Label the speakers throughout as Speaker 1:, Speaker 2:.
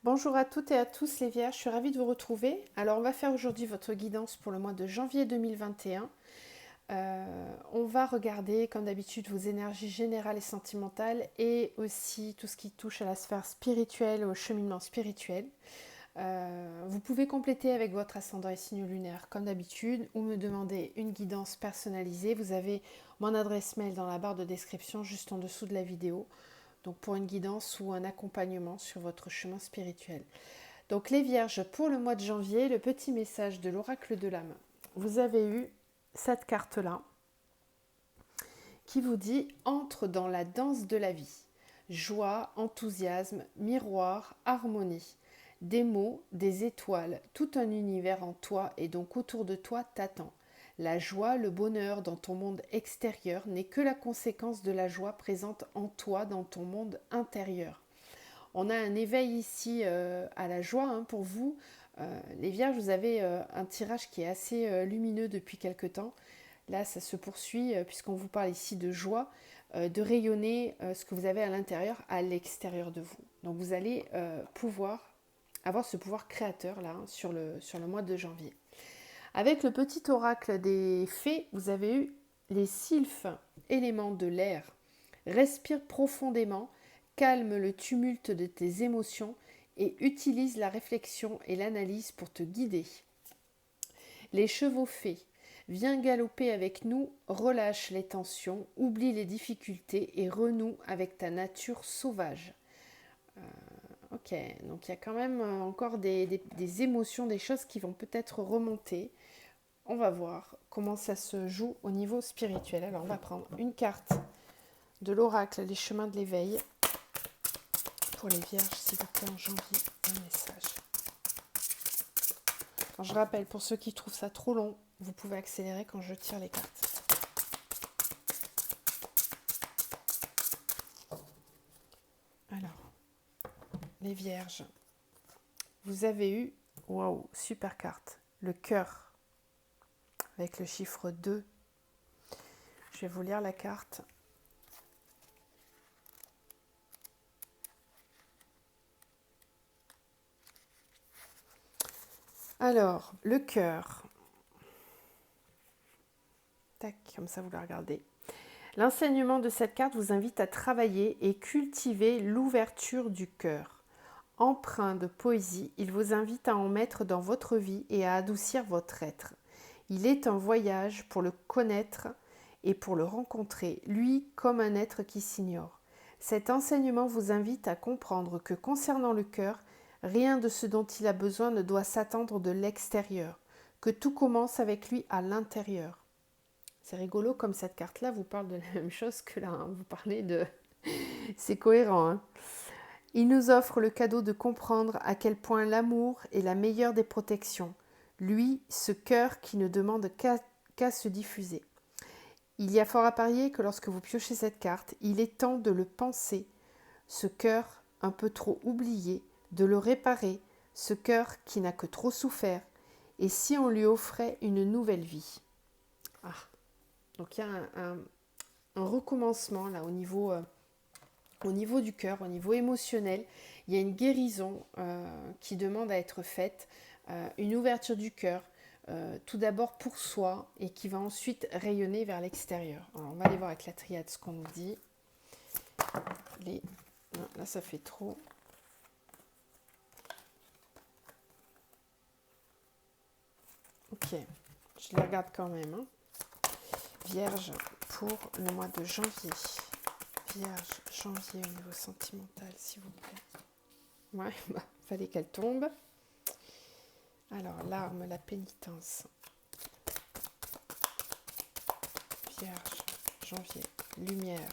Speaker 1: Bonjour à toutes et à tous les Vierges, je suis ravie de vous retrouver. Alors on va faire aujourd'hui votre guidance pour le mois de janvier 2021. On va regarder comme d'habitude vos énergies générales et sentimentales et aussi tout ce qui touche à la sphère spirituelle, au cheminement spirituel. Vous pouvez compléter avec votre ascendant et signe lunaire comme d'habitude ou me demander une guidance personnalisée. Vous avez mon adresse mail dans la barre de description juste en dessous de la vidéo. Donc pour une guidance ou un accompagnement sur votre chemin spirituel. Donc les Vierges, pour le mois de janvier, le petit message de l'oracle de l'âme. Vous avez eu cette carte-là qui vous dit « Entre dans la danse de la vie. Joie, enthousiasme, miroir, harmonie. Des mots, des étoiles, tout un univers en toi et donc autour de toi t'attend. La joie, le bonheur dans ton monde extérieur n'est que la conséquence de la joie présente en toi dans ton monde intérieur. » On a un éveil ici à la joie pour vous. Les Vierges, vous avez un tirage qui est assez lumineux depuis quelque temps. Là, ça se poursuit puisqu'on vous parle ici de joie, de rayonner ce que vous avez à l'intérieur à l'extérieur de vous. Donc vous allez pouvoir avoir ce pouvoir créateur là sur le mois de janvier. Avec le petit oracle des fées, vous avez eu les sylphes, éléments de l'air. Respire profondément, calme le tumulte de tes émotions et utilise la réflexion et l'analyse pour te guider. Les chevaux fées, viens galoper avec nous, relâche les tensions, oublie les difficultés et renoue avec ta nature sauvage. Ok, donc il y a quand même encore des émotions, des choses qui vont peut-être remonter. On va voir comment ça se joue au niveau spirituel. Alors on va prendre une carte de l'oracle, les chemins de l'éveil. Pour les Vierges, s'il vous plaît, en janvier, un message. Alors, je rappelle, pour ceux qui trouvent ça trop long, vous pouvez accélérer quand je tire les cartes. Alors, les Vierges, vous avez eu, waouh, super carte, le cœur, avec le chiffre 2. Je vais vous lire la carte. Alors, le cœur. Tac, comme ça vous la regardez. L'enseignement de cette carte vous invite à travailler et cultiver l'ouverture du cœur. Empreint de poésie, il vous invite à en mettre dans votre vie et à adoucir votre être. Il est un voyage pour le connaître et pour le rencontrer, lui comme un être qui s'ignore. Cet enseignement vous invite à comprendre que concernant le cœur, rien de ce dont il a besoin ne doit s'attendre de l'extérieur, que tout commence avec lui à l'intérieur. C'est rigolo comme cette carte-là vous parle de la même chose que là, vous parlez de... C'est cohérent. Il nous offre le cadeau de comprendre à quel point l'amour est la meilleure des protections. Lui, ce cœur qui ne demande qu'à se diffuser. Il y a fort à parier que lorsque vous piochez cette carte, il est temps de le penser, ce cœur un peu trop oublié, de le réparer, ce cœur qui n'a que trop souffert, et si on lui offrait une nouvelle vie. Donc il y a un recommencement là au niveau du cœur, au niveau émotionnel. Il y a une guérison qui demande à être faite, une ouverture du cœur, tout d'abord pour soi et qui va ensuite rayonner vers l'extérieur. Alors, on va aller voir avec la triade ce qu'on nous dit. Non, là ça fait trop. Ok, je les regarde quand même. Vierge pour le mois de janvier. Vierge, janvier au niveau sentimental, s'il vous plaît. Ouais, fallait qu'elle tombe. Alors, l'arme, la pénitence. Vierge, janvier, lumière.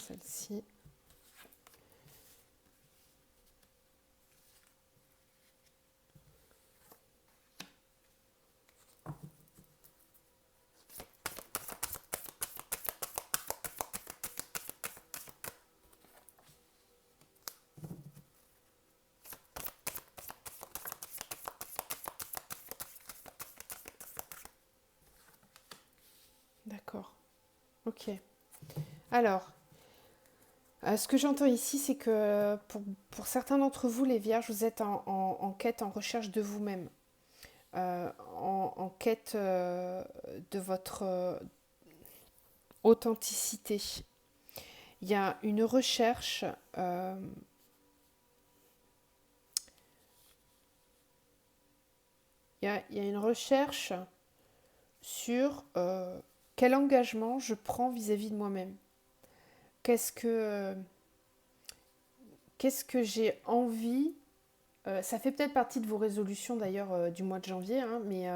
Speaker 1: Celle-ci. D'accord. Ok. Alors, ce que j'entends ici, c'est que pour certains d'entre vous, les vierges, vous êtes en quête, en recherche de vous-même, en quête de votre authenticité. Il y a une recherche, il y a une recherche sur quel engagement je prends vis-à-vis de moi-même. Qu'est-ce que, qu'est-ce que j'ai envie. Ça fait peut-être partie de vos résolutions d'ailleurs du mois de janvier, hein, mais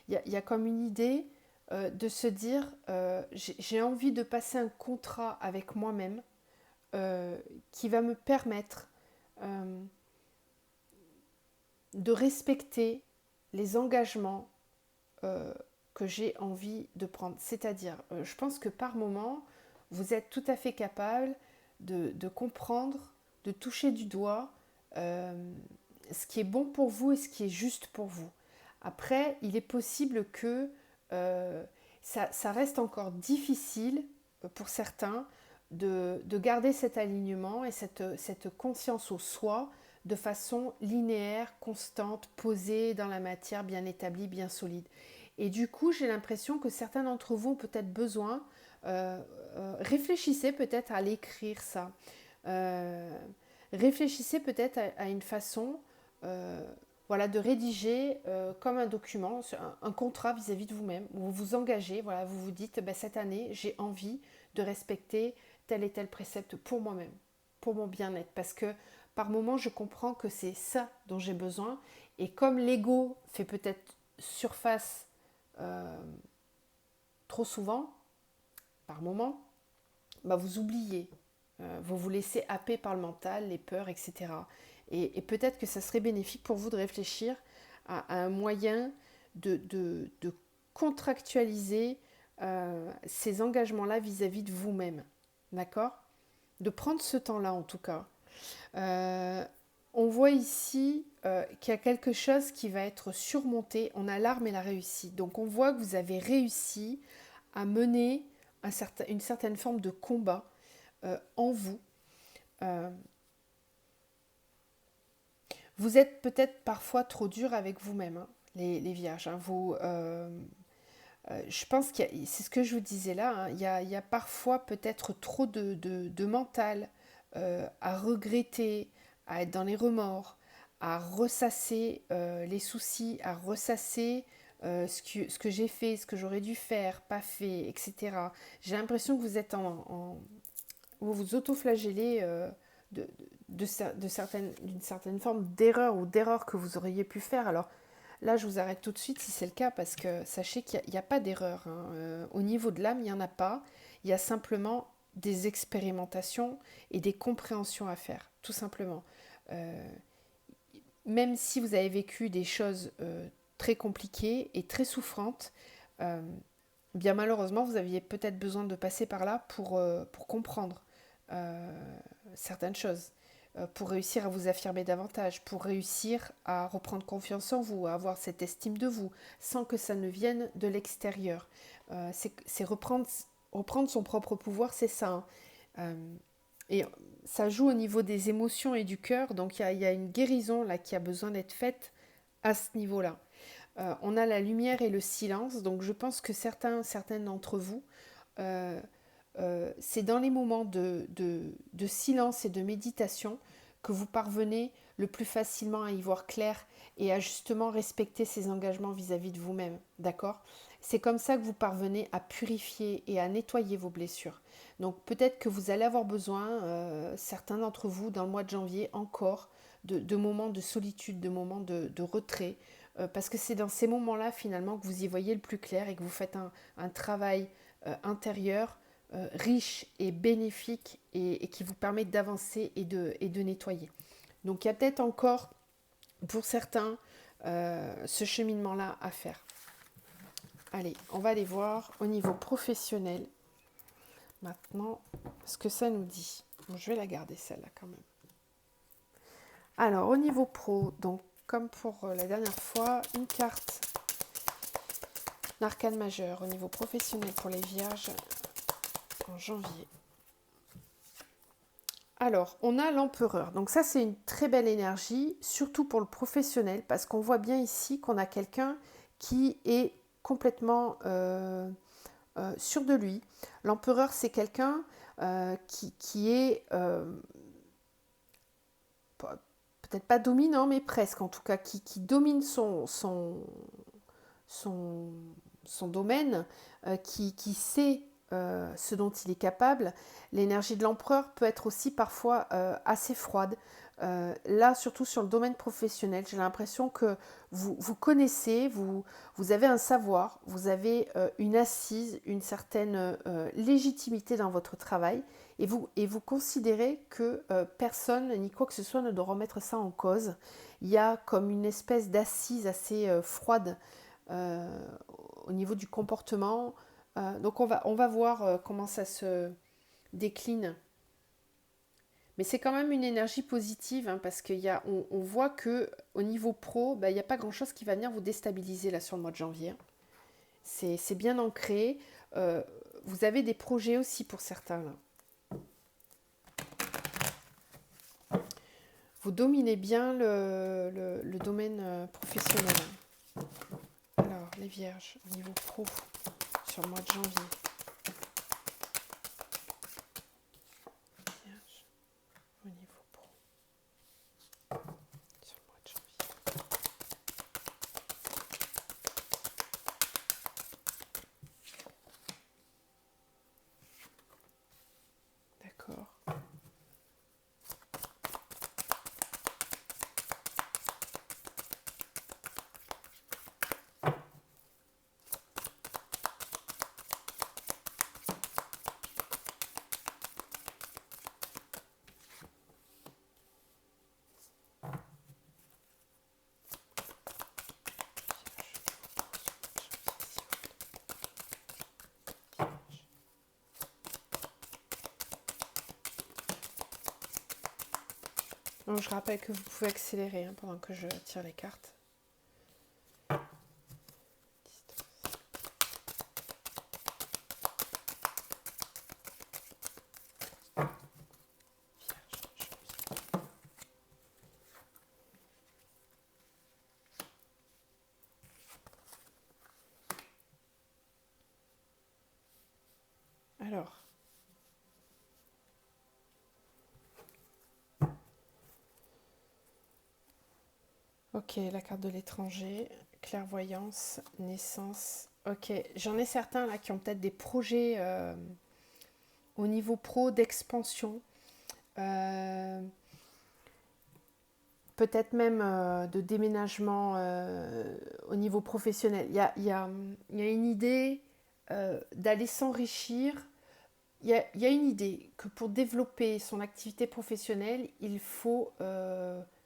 Speaker 1: il y a comme une idée de se dire j'ai envie de passer un contrat avec moi-même qui va me permettre euh, de respecter les engagements euh, que j'ai envie de prendre. C'est-à-dire, je pense que par moment, vous êtes tout à fait capable de comprendre, de toucher du doigt euh, ce qui est bon pour vous et ce qui est juste pour vous. Après, il est possible que ça reste encore difficile pour certains de garder cet alignement et cette conscience au soi de façon linéaire, constante, posée dans la matière, bien établie, bien solide. Et du coup, j'ai l'impression que certains d'entre vous ont peut-être besoin, réfléchissez peut-être à l'écrire ça. Euh, Réfléchissez peut-être à une façon voilà, de rédiger comme un document, un contrat vis-à-vis de vous-même, où vous vous engagez, voilà, vous vous dites, ben, cette année, j'ai envie de respecter tel et tel précepte pour moi-même, pour mon bien-être, parce que par moment, je comprends que c'est ça dont j'ai besoin, et comme l'ego fait peut-être surface euh, trop souvent, par moment, bah vous oubliez, vous vous laissez happer par le mental, les peurs, etc. Et peut-être que ça serait bénéfique pour vous de réfléchir à un moyen de contractualiser ces engagements-là vis-à-vis de vous-même. D'accord? De prendre ce temps-là en tout cas. Euh, on voit ici qu'il y a quelque chose qui va être surmonté. On a l'arme et la réussite. Donc on voit que vous avez réussi à mener une certaine forme de combat en vous. Euh, vous êtes peut-être parfois trop dur avec vous-même, hein, les vierges. Hein. Je pense que c'est ce que je vous disais là, hein, il y a parfois peut-être trop de mental à regretter, à être dans les remords, à ressasser les soucis, à ressasser ce que j'ai fait, ce que j'aurais dû faire, pas fait, etc. J'ai l'impression que vous êtes vous vous autoflagellez d'une certaine forme d'erreur ou d'erreur que vous auriez pu faire. Alors là, je vous arrête tout de suite si c'est le cas, parce que sachez qu'il n'y a pas d'erreur. Hein. Au niveau de l'âme, il n'y en a pas. Il y a simplement des expérimentations et des compréhensions à faire, tout simplement. Euh, Même si vous avez vécu des choses très compliquées et très souffrantes, euh, bien malheureusement, vous aviez peut-être besoin de passer par là pour comprendre euh, certaines choses, pour réussir à vous affirmer davantage, pour réussir à reprendre confiance en vous, à avoir cette estime de vous, sans que ça ne vienne de l'extérieur. C'est reprendre son propre pouvoir, c'est ça. Hein. Et ça joue au niveau des émotions et du cœur, donc il y a une guérison là qui a besoin d'être faite à ce niveau-là. On a la lumière et le silence, donc je pense que certains d'entre vous, euh, c'est dans les moments de silence et de méditation que vous parvenez le plus facilement à y voir clair et à justement respecter ces engagements vis-à-vis de vous-même. D'accord? C'est comme ça que vous parvenez à purifier et à nettoyer vos blessures. Donc peut-être que vous allez avoir besoin, certains d'entre vous, dans le mois de janvier encore, de moments de solitude, de moments de retrait, parce que c'est dans ces moments-là finalement que vous y voyez le plus clair et que vous faites un travail intérieur riche et bénéfique et qui vous permet d'avancer et de nettoyer. Donc il y a peut-être encore pour certains ce cheminement-là à faire. Allez, on va aller voir au niveau professionnel maintenant ce que ça nous dit. Bon, je vais la garder celle-là quand même. Alors au niveau pro, donc comme pour la dernière fois, une carte arcane majeur au niveau professionnel pour les vierges en janvier. Alors, on a l'empereur. Donc ça, c'est une très belle énergie, surtout pour le professionnel, parce qu'on voit bien ici qu'on a quelqu'un qui est complètement sûr de lui. L'empereur, c'est quelqu'un qui est peut-être pas dominant, mais presque en tout cas, qui domine son domaine, qui sait ce dont il est capable. L'énergie de l'empereur peut être aussi parfois assez froide. Là, surtout sur le domaine professionnel, j'ai l'impression que vous connaissez, vous avez un savoir, vous avez une assise, une certaine légitimité dans votre travail et vous considérez que personne ni quoi que ce soit ne doit remettre ça en cause. Il y a comme une espèce d'assise assez froide au niveau du comportement. Donc on va voir comment ça se décline. Mais c'est quand même une énergie positive hein, parce qu'on voit qu'au niveau pro, il n'y a pas grand-chose qui va venir vous déstabiliser là sur le mois de janvier. C'est bien ancré. Vous avez des projets aussi pour certains là. Vous dominez bien le domaine professionnel. Alors, les vierges, au niveau pro, sur le mois de janvier. Vierge, au niveau pro, sur le mois de janvier. D'accord. Donc, je rappelle que vous pouvez accélérer hein, pendant que je tire les cartes. Alors. Ok, la carte de l'étranger, clairvoyance, naissance. Ok, j'en ai certains là qui ont peut-être des projets au niveau pro d'expansion. Peut-être même de déménagement au niveau professionnel. Il y a une idée d'aller s'enrichir. Il y a une idée que pour développer son activité professionnelle, il faut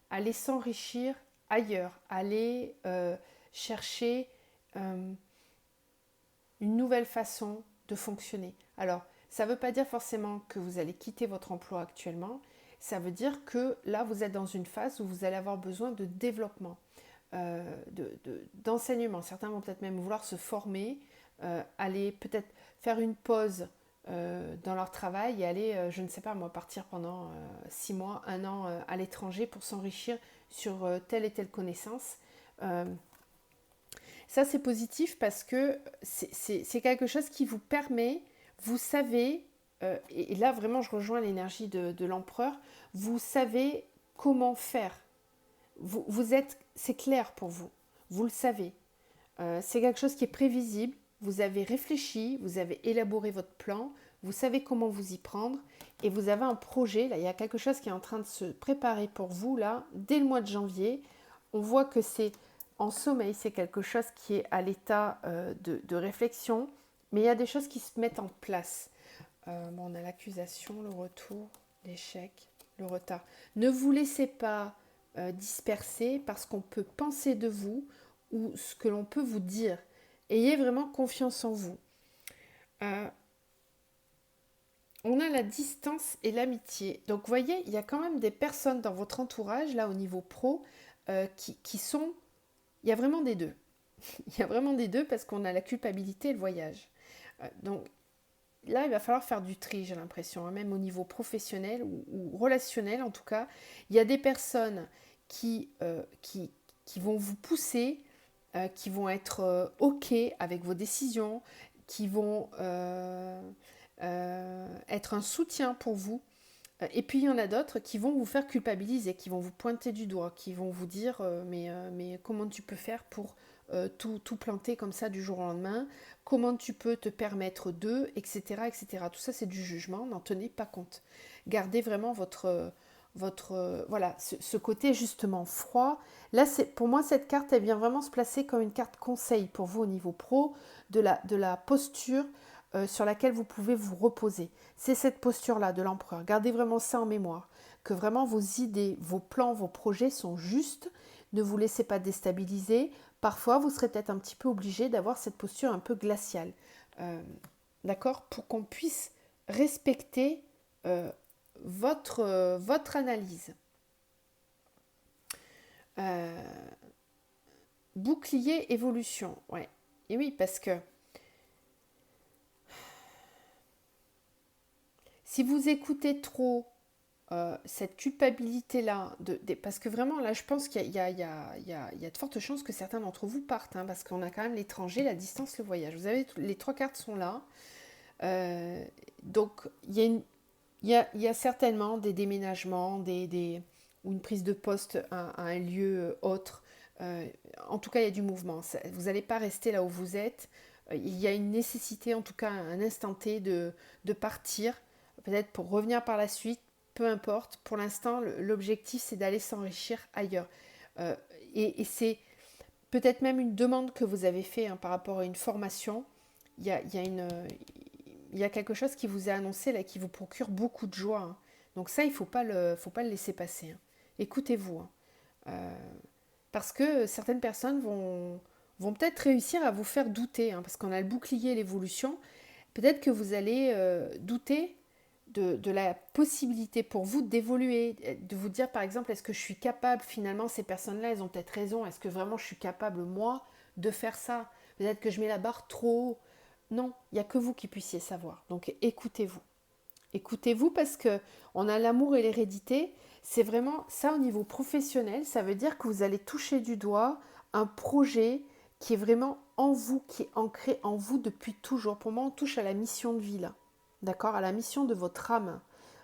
Speaker 1: aller s'enrichir ailleurs, aller chercher une nouvelle façon de fonctionner. Alors, ça ne veut pas dire forcément que vous allez quitter votre emploi actuellement, ça veut dire que là, vous êtes dans une phase où vous allez avoir besoin de développement, d'enseignement. Certains vont peut-être même vouloir se former, aller peut-être faire une pause dans leur travail et aller, je ne sais pas moi, partir pendant 6 mois, 1 an à l'étranger pour s'enrichir sur telle et telle connaissance. Ça, c'est positif parce que c'est quelque chose qui vous permet, vous savez, et là vraiment je rejoins l'énergie de l'empereur, vous savez comment faire. C'est clair pour vous, vous le savez. C'est quelque chose qui est prévisible, vous avez réfléchi, vous avez élaboré votre plan, vous savez comment vous y prendre et vous avez un projet, là il y a quelque chose qui est en train de se préparer pour vous là, dès le mois de janvier. On voit que c'est en sommeil, c'est quelque chose qui est à l'état de réflexion, mais il y a des choses qui se mettent en place. On a l'accusation, le retour, l'échec, le retard. Ne vous laissez pas disperser par ce qu'on peut penser de vous ou ce que l'on peut vous dire. Ayez vraiment confiance en vous. On a la distance et l'amitié. Donc, vous voyez, il y a quand même des personnes dans votre entourage, là, au niveau pro, qui sont... Il y a vraiment des deux. Il y a vraiment des deux parce qu'on a la culpabilité et le voyage. Donc là, il va falloir faire du tri, j'ai l'impression, hein, même au niveau professionnel ou relationnel en tout cas. Il y a des personnes qui vont vous pousser, qui vont être OK avec vos décisions, qui vont être un soutien pour vous. Et puis il y en a d'autres qui vont vous faire culpabiliser, qui vont vous pointer du doigt, qui vont vous dire mais comment tu peux faire pour tout planter comme ça du jour au lendemain, comment tu peux te permettre de, etc. etc. Tout ça c'est du jugement, n'en tenez pas compte. Gardez vraiment voilà, ce côté justement froid. Là, pour moi, cette carte, elle vient vraiment se placer comme une carte conseil pour vous au niveau pro, de la posture sur laquelle vous pouvez vous reposer. C'est cette posture-là de l'empereur. Gardez vraiment ça en mémoire, que vraiment vos idées, vos plans, vos projets sont justes. Ne vous laissez pas déstabiliser. Parfois, vous serez peut-être un petit peu obligé d'avoir cette posture un peu glaciale. D'accord. Pour qu'on puisse respecter votre analyse. Bouclier évolution. Ouais. Et oui, parce que si vous écoutez trop cette culpabilité-là, parce que vraiment, là, je pense qu'il y a de fortes chances que certains d'entre vous partent, hein, parce qu'on a quand même l'étranger, la distance, le voyage. Vous avez, les trois cartes sont là. Donc, il y a certainement des déménagements, ou une prise de poste à un lieu autre. En tout cas, il y a du mouvement. Vous n'allez pas rester là où vous êtes. Il y a une nécessité, en tout cas, à un instant T, de partir, peut-être pour revenir par la suite, peu importe. Pour l'instant, l'objectif, c'est d'aller s'enrichir ailleurs. Euh, et c'est peut-être même une demande que vous avez fait, hein, par rapport à une formation. Il y a quelque chose qui vous est annoncé là, qui vous procure beaucoup de joie, hein. Donc ça, il ne faut pas le laisser passer, hein. Écoutez-vous, hein. Parce que certaines personnes vont peut-être réussir à vous faire douter, hein, parce qu'on a le bouclier et l'évolution. Peut-être que vous allez douter de la possibilité pour vous d'évoluer, de vous dire par exemple, est-ce que je suis capable, finalement ces personnes-là, elles ont peut-être raison, est-ce que vraiment je suis capable, moi, de faire ça? Peut-être que je mets la barre trop haut. Non, il n'y a que vous qui puissiez savoir. Donc écoutez-vous. Écoutez-vous parce que on a l'amour et l'hérédité. C'est vraiment ça au niveau professionnel. Ça veut dire que vous allez toucher du doigt un projet qui est vraiment en vous, qui est ancré en vous depuis toujours. Pour moi, on touche à la mission de vie là. D'accord? À la mission de votre âme.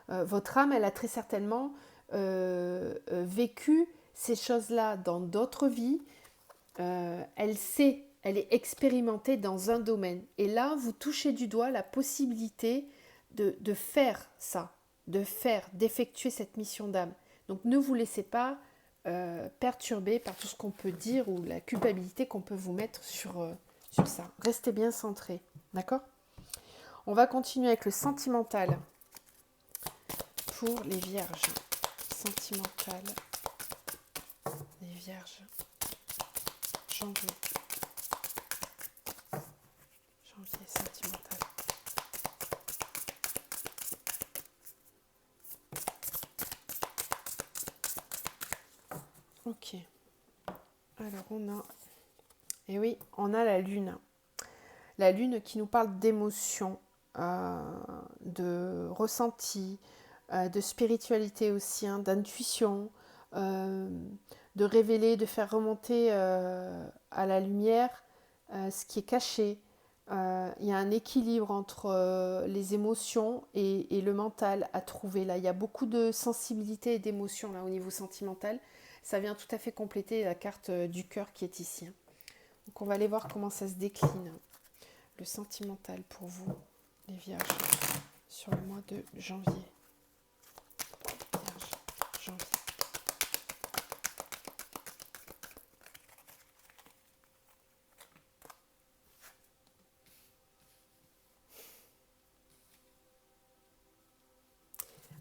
Speaker 1: Votre âme, elle a très certainement vécu ces choses-là dans d'autres vies. Elle sait, elle est expérimentée dans un domaine. Et là, vous touchez du doigt la possibilité de faire ça, d'effectuer cette mission d'âme. Donc ne vous laissez pas perturber par tout ce qu'on peut dire ou la culpabilité qu'on peut vous mettre sur ça. Restez bien centré, d'accord? On va continuer avec le sentimental pour les vierges. Sentimental, les vierges. Janvier. Janvier sentimental. Ok. Alors on a... Et oui, on a la lune. La lune qui nous parle d'émotions, de ressenti, de spiritualité aussi, hein, d'intuition, de révéler, de faire remonter à la lumière ce qui est caché. Il y a un équilibre entre les émotions et le mental à trouver. Là, il y a beaucoup de sensibilité et d'émotion là au niveau sentimental. Ça vient tout à fait compléter la carte du cœur qui est ici, hein. Donc on va aller voir comment ça se décline. Le sentimental pour vous, les vierges, sur le mois de janvier. Vierge, janvier.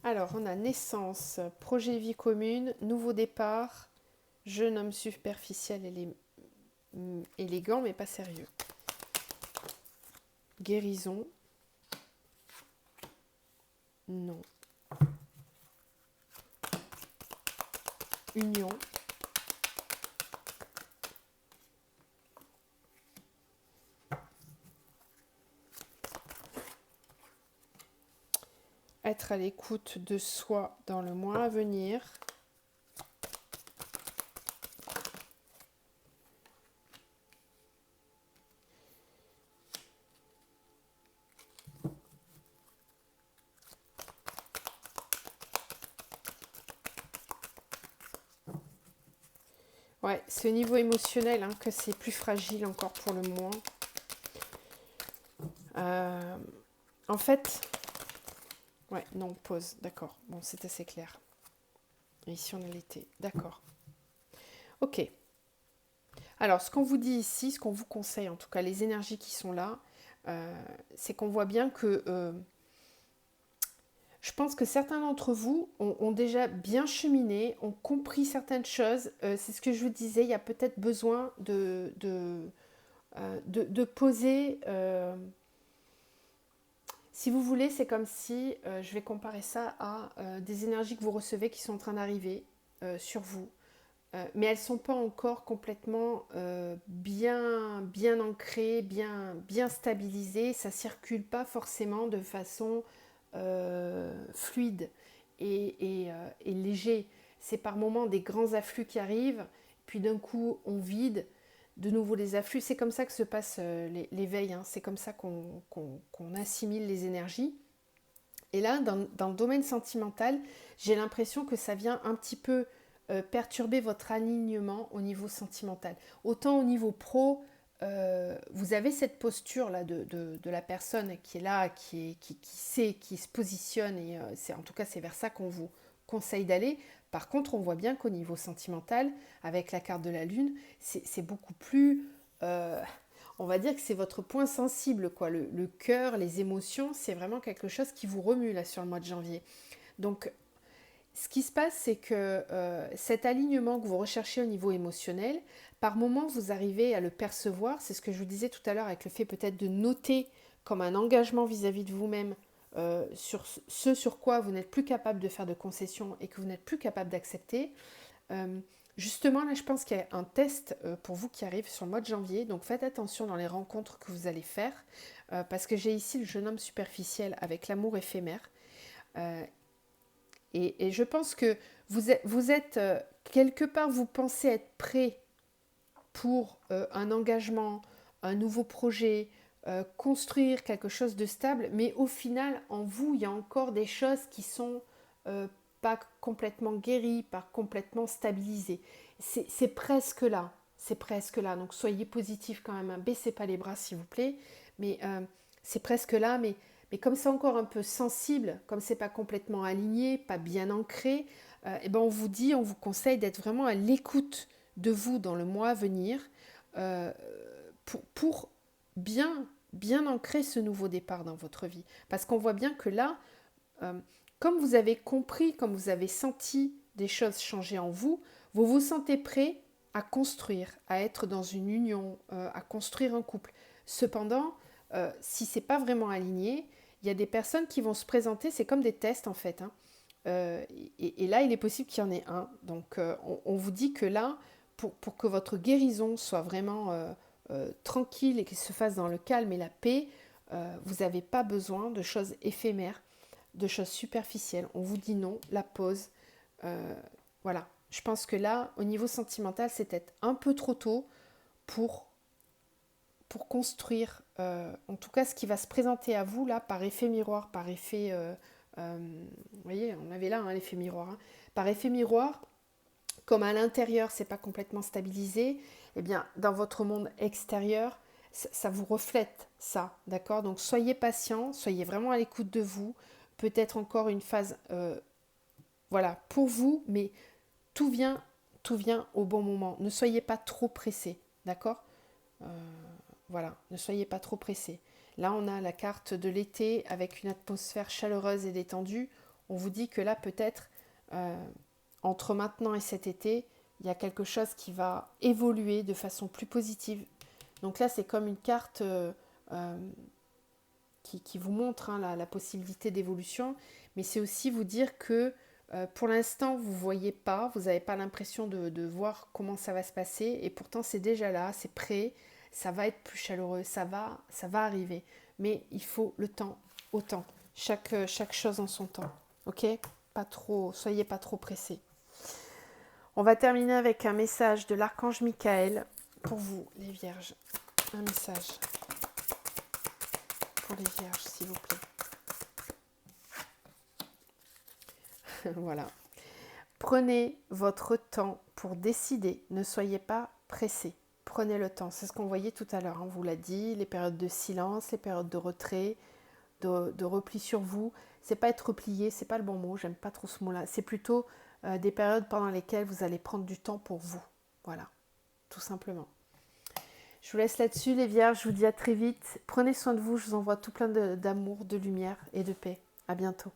Speaker 1: Alors, on a naissance, projet vie commune, nouveau départ, jeune homme superficiel élégant mais pas sérieux. Guérison, non. Union, être à l'écoute de soi dans le mois à venir. Ouais, c'est au niveau émotionnel que c'est plus fragile encore pour le moment. En fait, ouais, non, pause, d'accord. Bon, c'est assez clair. Et ici, on a l'été, d'accord. Ok. Alors, ce qu'on vous dit ici, ce qu'on vous conseille, en tout cas, les énergies qui sont là, c'est qu'on voit bien que je pense que certains d'entre vous ont déjà bien cheminé, ont compris certaines choses. C'est ce que je vous disais, il y a peut-être besoin de poser. Si vous voulez, c'est comme si, je vais comparer ça à des énergies que vous recevez qui sont en train d'arriver sur vous. Mais elles ne sont pas encore complètement bien ancrées, bien stabilisées. Ça ne circule pas forcément de façon fluide et léger. C'est par moments des grands afflux qui arrivent, puis d'un coup on vide de nouveau les afflux. C'est comme ça que se passe l'éveil, c'est comme ça qu'on assimile les énergies. Et là, dans le domaine sentimental, j'ai l'impression que ça vient un petit peu perturber votre alignement au niveau sentimental. Autant au niveau pro, vous avez cette posture là de la personne qui est là, qui sait, qui se positionne, et en tout cas c'est vers ça qu'on vous conseille d'aller. Par contre, on voit bien qu'au niveau sentimental, avec la carte de la lune, c'est beaucoup plus... on va dire que c'est votre point sensible, quoi. Le cœur, les émotions, c'est vraiment quelque chose qui vous remue là sur le mois de janvier. Donc, ce qui se passe, c'est que cet alignement que vous recherchez au niveau émotionnel, par moment, vous arrivez à le percevoir. C'est ce que je vous disais tout à l'heure avec le fait peut-être de noter comme un engagement vis-à-vis de vous-même sur ce sur quoi vous n'êtes plus capable de faire de concessions et que vous n'êtes plus capable d'accepter. Justement, là, je pense qu'il y a un test pour vous qui arrive sur le mois de janvier. Donc, faites attention dans les rencontres que vous allez faire parce que j'ai ici le jeune homme superficiel avec l'amour éphémère. Euh, et je pense que vous êtes quelque part, vous pensez être prêt pour un engagement, un nouveau projet, construire quelque chose de stable, mais au final, en vous, il y a encore des choses qui sont pas complètement guéries, pas complètement stabilisées. C'est presque là, c'est presque là. Donc soyez positif quand même, baissez pas les bras s'il vous plaît, mais c'est presque là, mais comme c'est encore un peu sensible, comme c'est pas complètement aligné, pas bien ancré, et ben on vous dit, on vous conseille d'être vraiment à l'écoute de vous dans le mois à venir euh, pour bien ancrer ce nouveau départ dans votre vie. Parce qu'on voit bien que là, euh, comme vous avez compris, comme vous avez senti des choses changer en vous, vous vous sentez prêt à construire, à être dans une union, à construire un couple. Cependant, si c'est pas vraiment aligné, il y a des personnes qui vont se présenter, c'est comme des tests en fait. Et là, il est possible qu'il y en ait un. Donc, on vous dit que là, pour que votre guérison soit vraiment tranquille et qu'elle se fasse dans le calme et la paix, vous n'avez pas besoin de choses éphémères, de choses superficielles. On vous dit non, la pause. Voilà. Je pense que là, au niveau sentimental, c'est peut-être un peu trop tôt pour, pour construire, en tout cas, ce qui va se présenter à vous, là, par effet miroir, par effet... vous voyez, on avait là l'effet miroir. Par effet miroir, comme à l'intérieur, c'est pas complètement stabilisé, eh bien, dans votre monde extérieur, ça vous reflète ça, d'accord? Donc, soyez patient, soyez vraiment à l'écoute de vous. Peut-être encore une phase, voilà, pour vous, mais tout vient, tout vient au bon moment. Ne soyez pas trop pressé, d'accord? Euh, voilà, ne soyez pas trop pressé. Là, on a la carte de l'été avec une atmosphère chaleureuse et détendue. On vous dit que là, peut-être, entre maintenant et cet été, il y a quelque chose qui va évoluer de façon plus positive. Donc là, c'est comme une carte qui vous montre la possibilité d'évolution, mais c'est aussi vous dire que pour l'instant, vous ne voyez pas, vous n'avez pas l'impression de voir comment ça va se passer, et pourtant c'est déjà là, c'est prêt, ça va être plus chaleureux, ça va arriver. Mais il faut le temps au temps. chaque chose en son temps. Ok? Pas trop, soyez pas trop pressés. On va terminer avec un message de l'archange Michael pour vous, les vierges. Un message pour les vierges, s'il vous plaît. Voilà. Prenez votre temps pour décider. Ne soyez pas pressés. Prenez le temps. C'est ce qu'on voyait tout à l'heure. On vous l'a dit, les périodes de silence, les périodes de retrait, de repli sur vous. C'est pas être replié, c'est pas le bon mot. J'aime pas trop ce mot-là. C'est plutôt des périodes pendant lesquelles vous allez prendre du temps pour vous. Voilà, tout simplement. Je vous laisse là-dessus, les vierges. Je vous dis à très vite. Prenez soin de vous. Je vous envoie tout plein d'amour, de lumière et de paix. À bientôt.